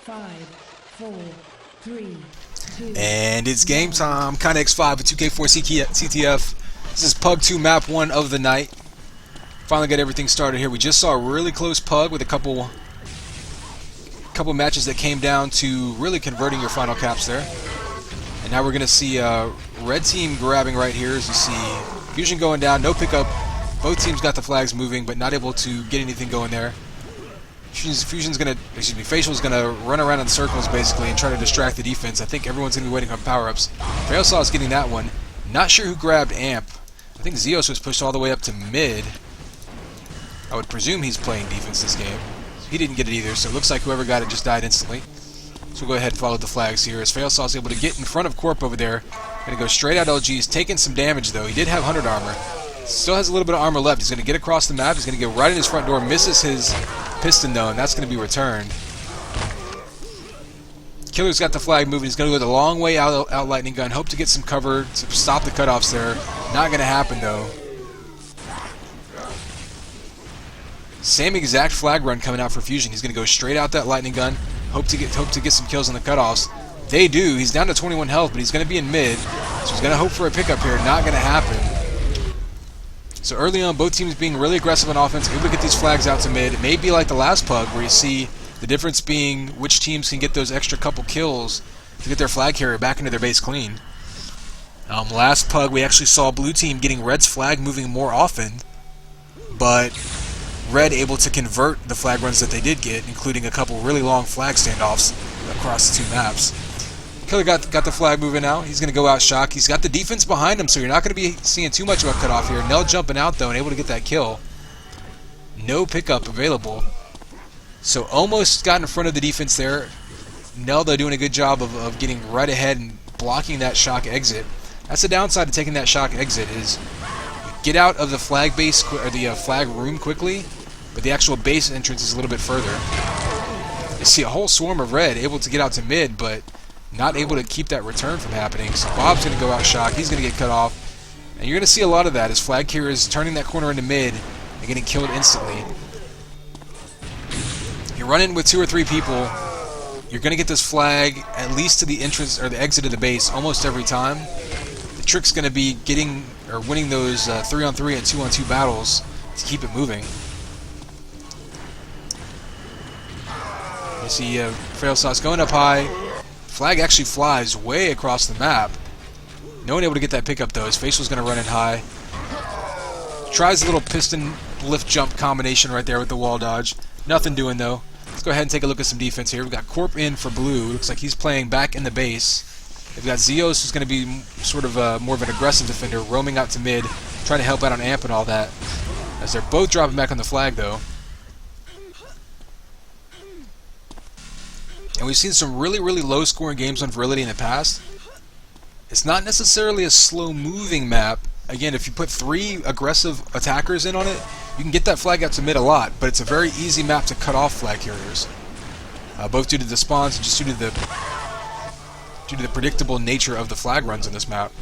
5, 4, 3, 2. And it's game time. KinX5 with 2K4 CTF. This is PUG 2 map 1 of the night. Finally got everything started here. We just saw a really close PUG with a couple matches that came down to really converting your final caps there. And now we're going to see red team grabbing right here as you see Fusion going down, no pickup. Both teams got the flags moving, but not able to get anything going there. Facial's gonna run around in circles basically and try to distract the defense. I think everyone's gonna be waiting on power-ups. Failsauce getting that one. Not sure who grabbed Amp. I think Xios was pushed all the way up to mid. I would presume he's playing defense this game. He didn't get it either, so it looks like whoever got it just died instantly. So we'll go ahead and follow the flags here as Failsauce able to get in front of Corp over there. Gonna go straight out LG. He's taking some damage though. He did have 100 armor. Still has a little bit of armor left. He's gonna get across the map. He's gonna get right in his front door. Misses his piston though, and that's gonna be returned. Killer's got the flag moving. He's gonna go the long way out lightning gun. Hope to get some cover to stop the cutoffs there. Not gonna happen though. Same exact flag run coming out for Fusion. He's gonna go straight out that lightning gun. Hope to get some kills on the cutoffs. They do. He's down to 21 health, but he's gonna be in mid. So he's gonna hope for a pickup here. Not gonna happen. So early on, both teams being really aggressive on offense, able to get these flags out to mid. It may be like the last PUG, where you see the difference being which teams can get those extra couple kills to get their flag carrier back into their base clean. Last PUG, we actually saw blue team getting red's flag moving more often, but red able to convert the flag runs that they did get, including a couple really long flag standoffs across the two maps. Killer got the flag moving out. He's going to go out shock. He's got the defense behind him, so you're not going to be seeing too much of a cutoff here. Knell jumping out, though, and able to get that kill. No pickup available. So almost got in front of the defense there. Knell, though, doing a good job of getting right ahead and blocking that shock exit. That's the downside of taking that shock exit is get out of the flag base or the flag room quickly, but the actual base entrance is a little bit further. You see a whole swarm of red able to get out to mid, but not able to keep that return from happening. So Bob's going to go out shock. He's going to get cut off. And you're going to see a lot of that as flag carriers turning that corner into mid and getting killed instantly. You run in with 2 or 3 people, you're going to get this flag at least to the entrance or the exit of the base almost every time. The trick's going to be getting or winning those 3-on-3 and 2-on-2 battles to keep it moving. You see Failsauce going up high. Flag actually flies way across the map. No one able to get that pickup though. His Facial's going to run in high. Tries a little piston lift jump combination right there with the wall dodge. Nothing doing though. Let's go ahead and take a look at some defense here. We've got Corp in for blue. Looks like he's playing back in the base. They've got Xios, who's going to be sort of more of an aggressive defender, roaming out to mid, trying to help out on Amp and all that. As they're both dropping back on the flag though. And we've seen some really, really low-scoring games on Virility in the past. It's not necessarily a slow-moving map. Again, if you put 3 aggressive attackers in on it, you can get that flag out to mid a lot, but it's a very easy map to cut off flag carriers. Both due to the spawns and just due to the predictable nature of the flag runs in this map.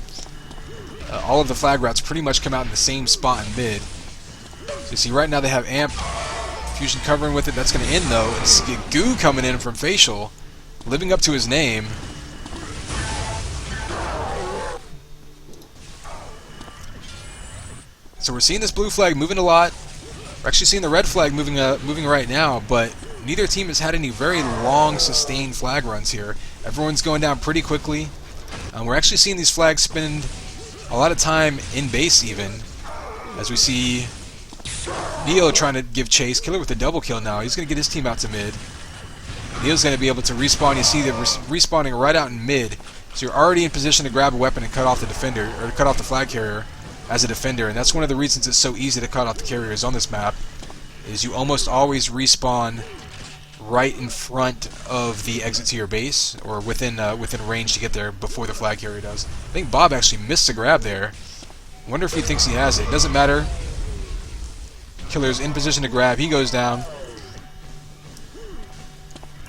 All of the flag routes pretty much come out in the same spot in mid. So you see right now they have Amp Fusion covering with it. That's going to end though. It's Goo coming in from Facial, living up to his name. So we're seeing this blue flag moving a lot. We're actually seeing the red flag moving right now, but neither team has had any very long sustained flag runs here. Everyone's going down pretty quickly. We're actually seeing these flags spend a lot of time in base even, as we see Neo trying to give chase. Killer with a double kill now. He's going to get his team out to mid. Neo's going to be able to respawn. You see them respawning right out in mid. So you're already in position to grab a weapon and cut off the defender, or cut off the flag carrier as a defender. And that's one of the reasons it's so easy to cut off the carriers on this map, is you almost always respawn right in front of the exit to your base, or within range to get there before the flag carrier does. I think Bob actually missed a grab there. Wonder if he thinks he has it. Doesn't matter. Killer's in position to grab. He goes down.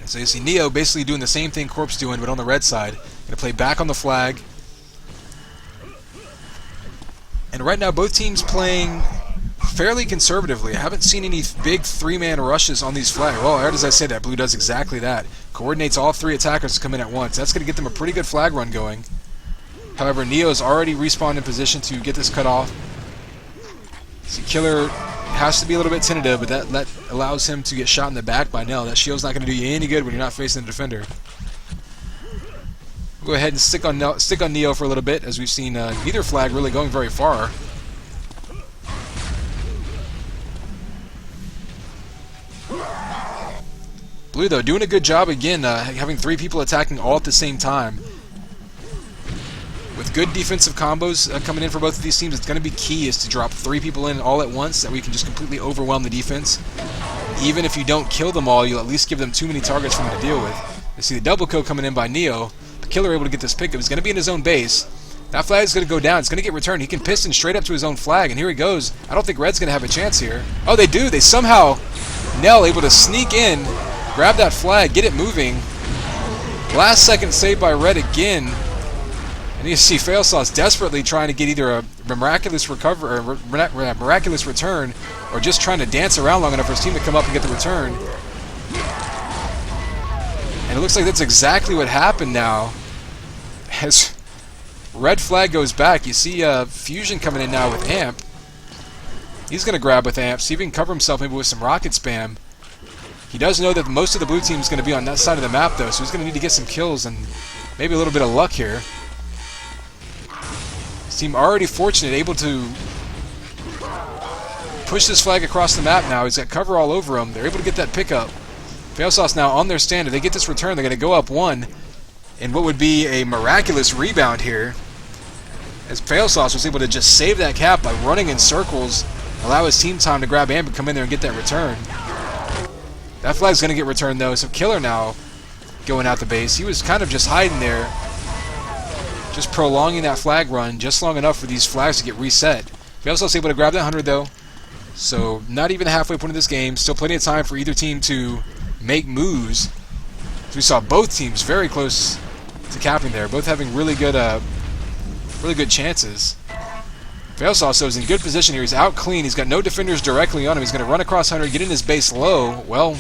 And so you see Neo basically doing the same thing Corp's doing, but on the red side. Going to play back on the flag. And right now both teams playing fairly conservatively. I haven't seen any big 3-man rushes on these flags. Well, as I say that, blue does exactly that. Coordinates all three attackers to come in at once. That's going to get them a pretty good flag run going. However, Neo's already respawned in position to get this cut off. See, Killer has to be a little bit tentative, but that allows him to get shot in the back by Knell. That shield's not going to do you any good when you're not facing the defender. We'll go ahead and stick on Neo for a little bit, as we've seen neither flag really going very far. Blue, though, doing a good job again, having three people attacking all at the same time. With good defensive combos coming in for both of these teams, it's going to be key is to drop three people in all at once, that we can just completely overwhelm the defense. Even if you don't kill them all, you'll at least give them too many targets for them to deal with. You see the double kill coming in by Neo. The Killer able to get this pickup. He's going to be in his own base. That flag is going to go down. It's going to get returned. He can piston straight up to his own flag, and here he goes. I don't think Red's going to have a chance here. Oh, they do. They somehow, Knell able to sneak in, grab that flag, get it moving. Last second save by Red again. And you see Failsauce desperately trying to get either a miraculous recover or miraculous return, or just trying to dance around long enough for his team to come up and get the return. And it looks like that's exactly what happened now. As Red flag goes back, you see Fusion coming in now with Amp. He's going to grab with Amp, see if he can cover himself maybe with some rocket spam. He does know that most of the blue team is going to be on that side of the map, though, so he's going to need to get some kills and maybe a little bit of luck here. His team already fortunate, able to push this flag across the map now. He's got cover all over him. They're able to get that pickup. Failsauce now on their stand. If they get this return, they're going to go up one. And what would be a miraculous rebound here, as Failsauce was able to just save that cap by running in circles, allow his team time to grab Amp and come in there and get that return. That flag's going to get returned, though, so Killer now going out the base. He was kind of just hiding there, just prolonging that flag run just long enough for these flags to get reset. Failsauce able to grab that 100, though, so not even the halfway point of this game. Still plenty of time for either team to make moves. We saw both teams very close to capping there, both having really good chances. Failsauce, though, is in good position here. He's out clean. He's got no defenders directly on him. He's going to run across 100, get in his base low. Well,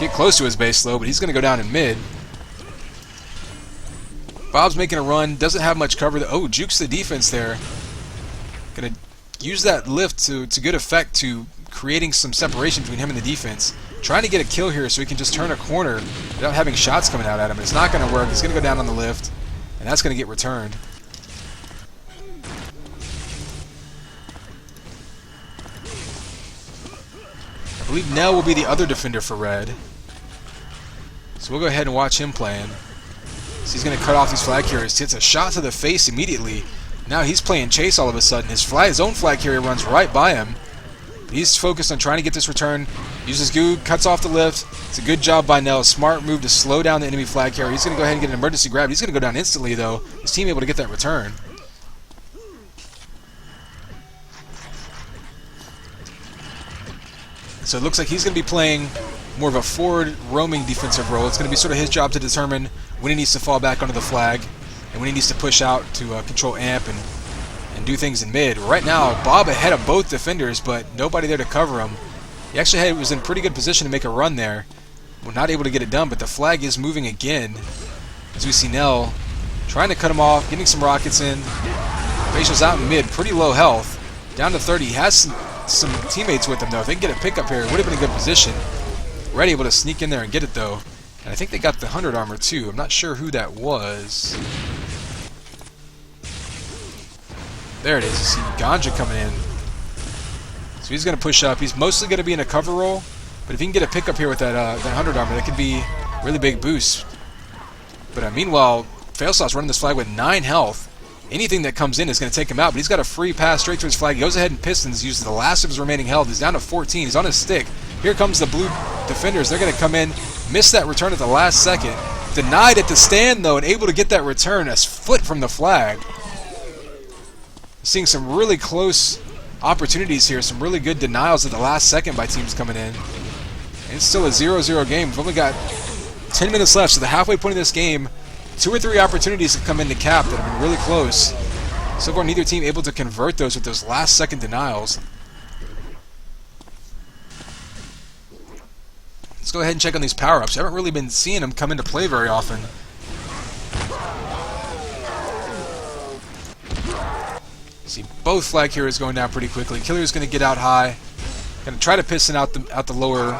get close to his base low, but he's going to go down in mid. Bob's making a run. Doesn't have much cover. Oh, jukes the defense there. Going to use that lift to good effect to creating some separation between him and the defense. Trying to get a kill here so he can just turn a corner without having shots coming out at him. It's not going to work. He's going to go down on the lift, and that's going to get returned. I believe Knell will be the other defender for Red. So we'll go ahead and watch him playing. So he's going to cut off these flag carriers. Hits a shot to the face immediately. Now he's playing chase all of a sudden. His own flag carrier runs right by him. He's focused on trying to get this return. Uses goo, cuts off the lift. It's a good job by Knell. Smart move to slow down the enemy flag carrier. He's going to go ahead and get an emergency grab. He's going to go down instantly, though. His team able to get that return. So it looks like he's going to be playing more of a forward roaming defensive role. It's going to be sort of his job to determine when he needs to fall back onto the flag and when he needs to push out to control Amp and do things in mid. Right now, Bob ahead of both defenders, but nobody there to cover him. He actually was in pretty good position to make a run there. We're not able to get it done, but the flag is moving again. As we see Knell trying to cut him off, getting some rockets in. Facial's out in mid, pretty low health. Down to 30. He has some teammates with him, though. If they can get a pickup here, it would have been a good position. Red able to sneak in there and get it, though. And I think they got the 100 armor, too. I'm not sure who that was. There it is. You see Ganja coming in. So he's going to push up. He's mostly going to be in a cover roll, but if he can get a pickup here with that 100 armor, that could be a really big boost. But meanwhile, Failsauce running this flag with 9 health. Anything that comes in is going to take him out, but he's got a free pass straight to his flag. He goes ahead and pistons, uses the last of his remaining health. He's down to 14. He's on his stick. Here comes the blue defenders. They're going to come in, miss that return at the last second. Denied at the stand, though, and able to get that return a foot from the flag. Seeing some really close opportunities here, some really good denials at the last second by teams coming in. And it's still a 0-0 game. We've only got 10 minutes left, so the halfway point of this game, 2 or 3 opportunities have come into cap that have been really close. So far, neither team able to convert those with those last second denials. Let's go ahead and check on these power-ups. I haven't really been seeing them come into play very often. See, both flag heroes going down pretty quickly. Killer's going to get out high. Going to try to piston out the lower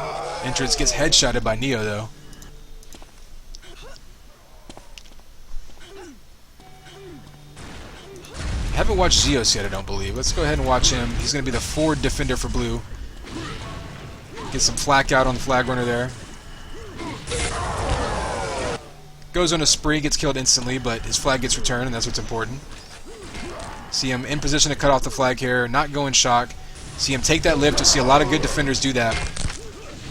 entrance. Gets headshotted by Neo, though. Haven't watched Xios yet, I don't believe. Let's go ahead and watch him. He's going to be the forward defender for blue. Get some flak out on the flag runner there. Goes on a spree, gets killed instantly, but his flag gets returned, and that's what's important. See him in position to cut off the flag here, not going shock. See him take that lift. You'll see a lot of good defenders do that.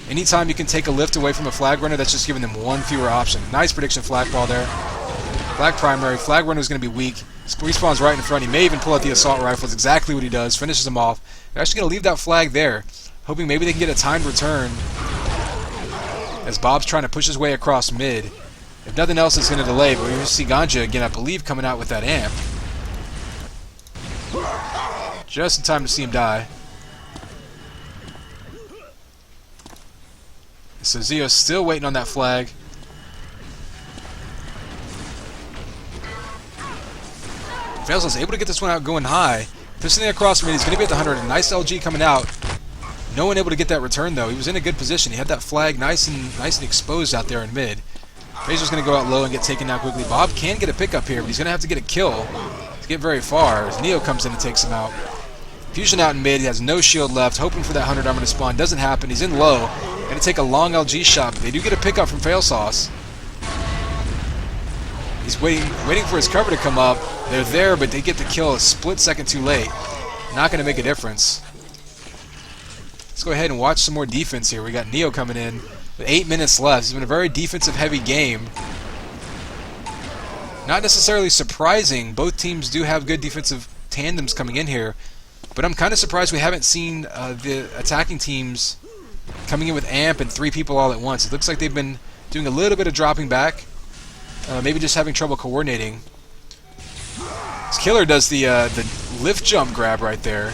Anytime you can take a lift away from a flag runner, that's just giving them one fewer option. Nice prediction flag ball there. Flag primary. Flag runner is going to be weak. Respawns right in front. He may even pull out the assault rifle. It's exactly what he does. Finishes him off. They're actually going to leave that flag there, hoping maybe they can get a timed return as Bob's trying to push his way across mid. If nothing else, it's going to delay, but we're going to see Ganja again, I believe, coming out with that amp. Just in time to see him die. So Xios still waiting on that flag. Failsauce able to get this one out going high. Pistoning across mid, he's going to be at the 100. A nice LG coming out. No one able to get that return though. He was in a good position. He had that flag nice and exposed out there in mid. Razor's going to go out low and get taken down quickly. Bob can get a pickup here, but he's going to have to get a kill to get very far as Neo comes in and takes him out. Fusion out in mid. He has no shield left. Hoping for that 100 armor to spawn. Doesn't happen. He's in low. Going to take a long LG shot, but they do get a pickup from Failsauce. He's waiting for his cover to come up. They're there, but they get the kill a split second too late. Not going to make a difference. Let's go ahead and watch some more defense here. We got Neo coming in with 8 minutes left. It's been a very defensive-heavy game. Not necessarily surprising. Both teams do have good defensive tandems coming in here. But I'm kind of surprised we haven't seen the attacking teams coming in with amp and 3 people all at once. It looks like they've been doing a little bit of dropping back. Maybe just having trouble coordinating. This Killer does the lift jump grab right there.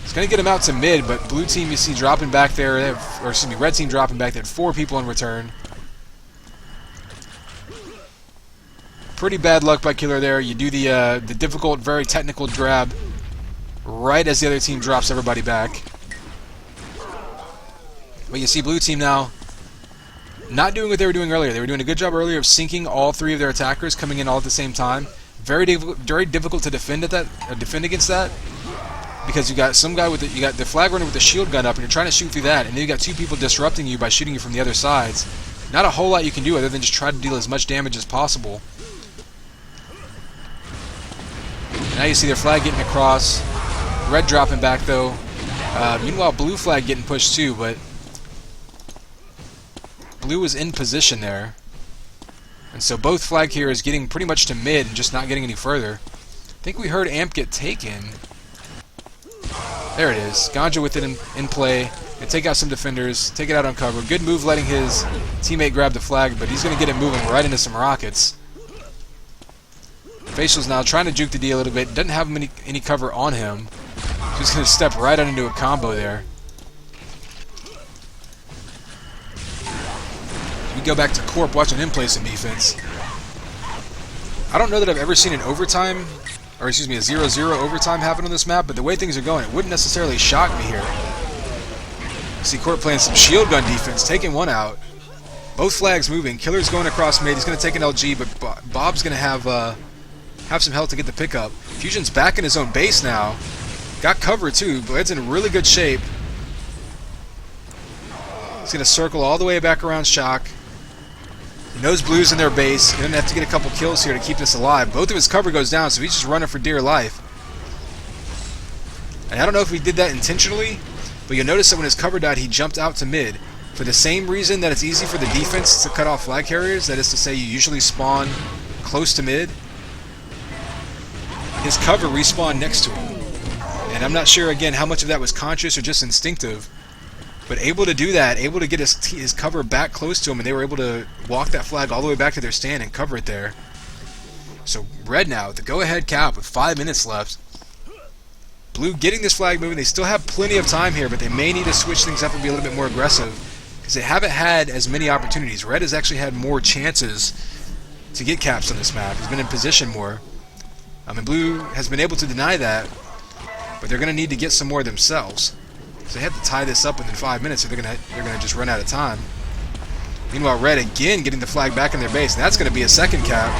It's going to get him out to mid, but blue team you see dropping back there, or excuse me, red team dropping back. They had 4 people in return. Pretty bad luck by Killer there. You do the difficult, very technical grab right as the other team drops everybody back. But you see blue team now not doing what they were doing earlier. They were doing a good job earlier of syncing all 3 of their attackers coming in all at the same time. Very difficult to defend against that, because you got some guy with you got the flag runner with the shield gun up, and you're trying to shoot through that, and then you got 2 people disrupting you by shooting you from the other sides. Not a whole lot you can do other than just try to deal as much damage as possible. Now you see their flag getting across. Red dropping back though. Meanwhile, blue flag getting pushed too, but blue was in position there. And so both flag heroes getting pretty much to mid and just not getting any further. I think we heard amp get taken. There it is. Ganja with it in play. Gonna take out some defenders, take it out on cover. Good move letting his teammate grab the flag, but he's going to get it moving right into some rockets. Facial's now trying to juke the D a little bit. Doesn't have any cover on him. He's going to step right into a combo there. We go back to Corp watching him play some defense. I don't know that I've ever seen an overtime, or excuse me, a 0-0 overtime happen on this map, but the way things are going, it wouldn't necessarily shock me here. See Corp playing some shield gun defense, taking one out. Both flags moving. Killer's going across mid. He's going to take an LG, but Bob's going to have some health to get the pickup. Fusion's back in his own base now. Got cover too. Bled's in really good shape. He's going to circle all the way back around Shock. He knows Blue's in their base. He's going to have to get a couple kills here to keep this alive. Both of his cover goes down, so he's just running for dear life. And I don't know if we did that intentionally, but you'll notice that when his cover died, he jumped out to mid. For the same reason that it's easy for the defense to cut off flag carriers, that is to say you usually spawn close to mid, his cover respawned next to him. And I'm not sure, again, how much of that was conscious or just instinctive, but able to do that, able to get his cover back close to him, and they were able to walk that flag all the way back to their stand and cover it there. So Red now, the go-ahead cap with 5 minutes left. Blue getting this flag moving. They still have plenty of time here, but they may need to switch things up and be a little bit more aggressive because they haven't had as many opportunities. Red has actually had more chances to get caps on this map. He's been in position more. And Blue has been able to deny that, but they're going to need to get some more themselves. So they have to tie this up within 5 minutes, or they're going to just run out of time. Meanwhile, Red again getting the flag back in their base, and that's going to be a second cap,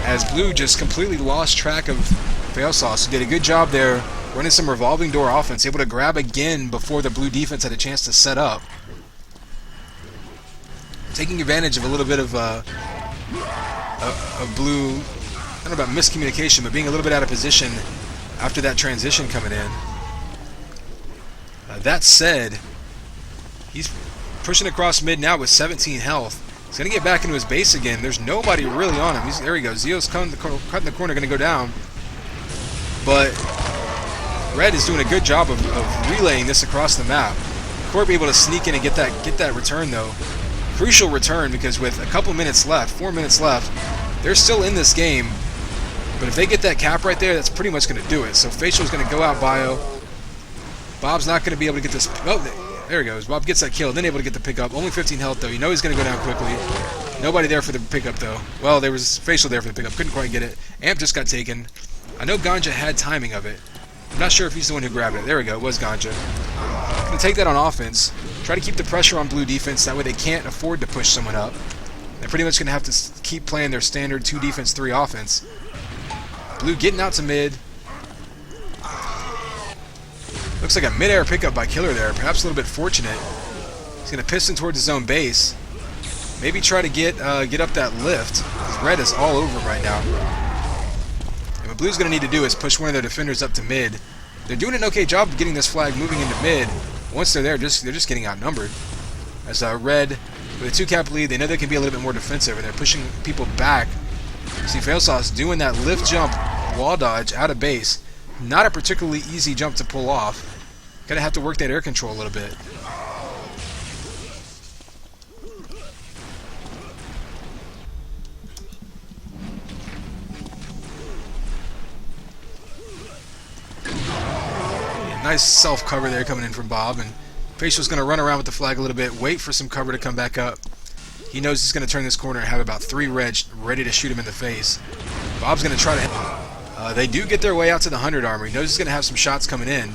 as Blue just completely lost track of Failsauce, who did a good job there running some revolving door offense, able to grab again before the Blue defense had a chance to set up. Taking advantage of a little bit of Blue, I don't know about miscommunication, but being a little bit out of position after that transition coming in. That said, he's pushing across mid now with 17 health. He's going to get back into his base again. There's nobody really on him. There he goes. Xios cutting the corner, going to go down. But Red is doing a good job of relaying this across the map. Corp able to sneak in and get that return, though. Crucial return, because with a couple minutes left, 4 minutes left, they're still in this game. But if they get that cap right there, that's pretty much going to do it. So Facial's going to go out bio. Bob's not going to be able to get this. Oh, there he goes. Bob gets that kill, then able to get the pickup. Only 15 health, though. You know he's going to go down quickly. Nobody there for the pickup, though. Well, there was Facial there for the pickup. Couldn't quite get it. Amp just got taken. I know Ganja had timing of it. I'm not sure if he's the one who grabbed it. There we go. It was Ganja. Going to take that on offense. Try to keep the pressure on Blue defense. That way they can't afford to push someone up. They're pretty much going to have to keep playing their standard 2 defense, 3 offense. Blue getting out to mid. Looks like a mid-air pickup by Killer there. Perhaps a little bit fortunate. He's going to piston towards his own base. Maybe try to get up that lift. Because Red is all over right now. And what Blue's going to need to do is push one of their defenders up to mid. They're doing an okay job of getting this flag moving into mid. Once they're there, they're just getting outnumbered. As Red, with a 2-cap lead, they know they can be a little bit more defensive, and they're pushing people back. See Failsauce doing that lift jump wall dodge out of base. Not a particularly easy jump to pull off. Gonna have to work that air control a little bit. Yeah, nice self-cover there coming in from Bob, and Facial's gonna run around with the flag a little bit, wait for some cover to come back up. He knows he's going to turn this corner and have about 3 Reg ready to shoot him in the face. Bob's going to try to... they do get their way out to the 100 armor. He knows he's going to have some shots coming in.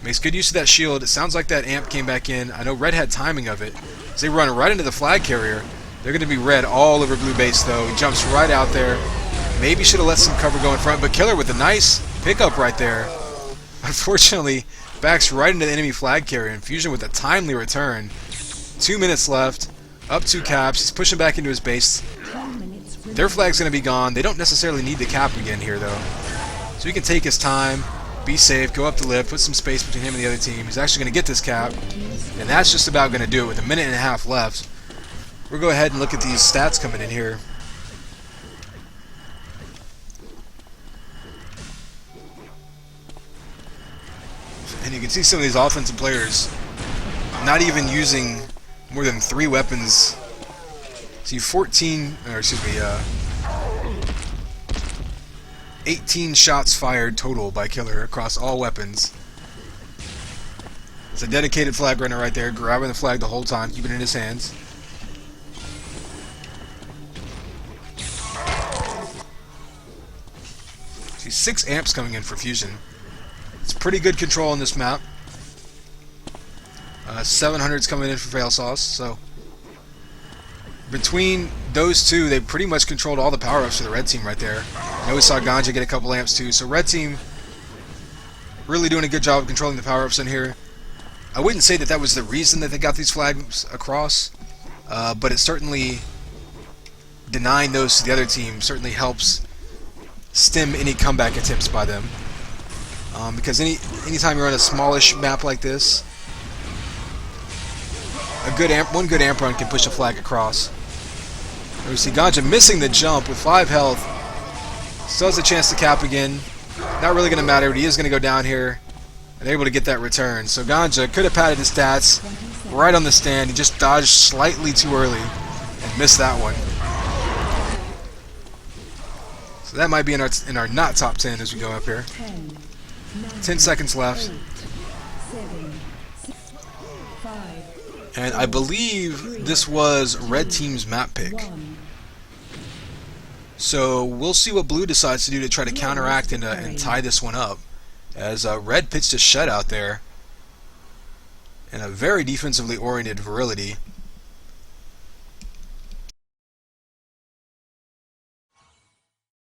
Makes good use of that shield. It sounds like that amp came back in. I know Red had timing of it. As they run right into the flag carrier, they're going to be Red all over Blue base, though. He jumps right out there. Maybe should have let some cover go in front, but Killer with a nice pickup right there. Unfortunately, backs right into the enemy flag carrier. Infusion with a timely return. 2 minutes left, up 2 caps, he's pushing back into his base. Their flag's going to be gone. They don't necessarily need the cap again here, though. So he can take his time, be safe, go up the lift, put some space between him and the other team. He's actually going to get this cap, and that's just about going to do it with a minute and a half left. We'll go ahead and look at these stats coming in here. And you can see some of these offensive players not even using more than 3 weapons. See, 18 shots fired total by Killer across all weapons. It's a dedicated flag runner right there, grabbing the flag the whole time, keeping it in his hands. See, 6 amps coming in for fusion. It's pretty good control on this map. 700's coming in for Failsauce, so between those two, they pretty much controlled all the power-ups for the red team right there. I know we saw Ganja get a couple amps too, so red team really doing a good job of controlling the power-ups in here. I wouldn't say that that was the reason that they got these flags across, but it certainly, denying those to the other team certainly helps stem any comeback attempts by them. Because anytime you're on a smallish map like this, one good amp run can push a flag across. We see Ganja missing the jump with 5 health. Still has a chance to cap again. Not really going to matter, but he is going to go down here and able to get that return. So Ganja could have padded his stats right on the stand. He just dodged slightly too early and missed that one. So that might be in our not top 10 as we go up here. 10, 10 seconds left. 8, 7, 6, 5, And I believe this was red team's map pick. 1. So we'll see what blue decides to do to try to counteract and tie this one up. As red pitched a shutout there. And a very defensively oriented Virility.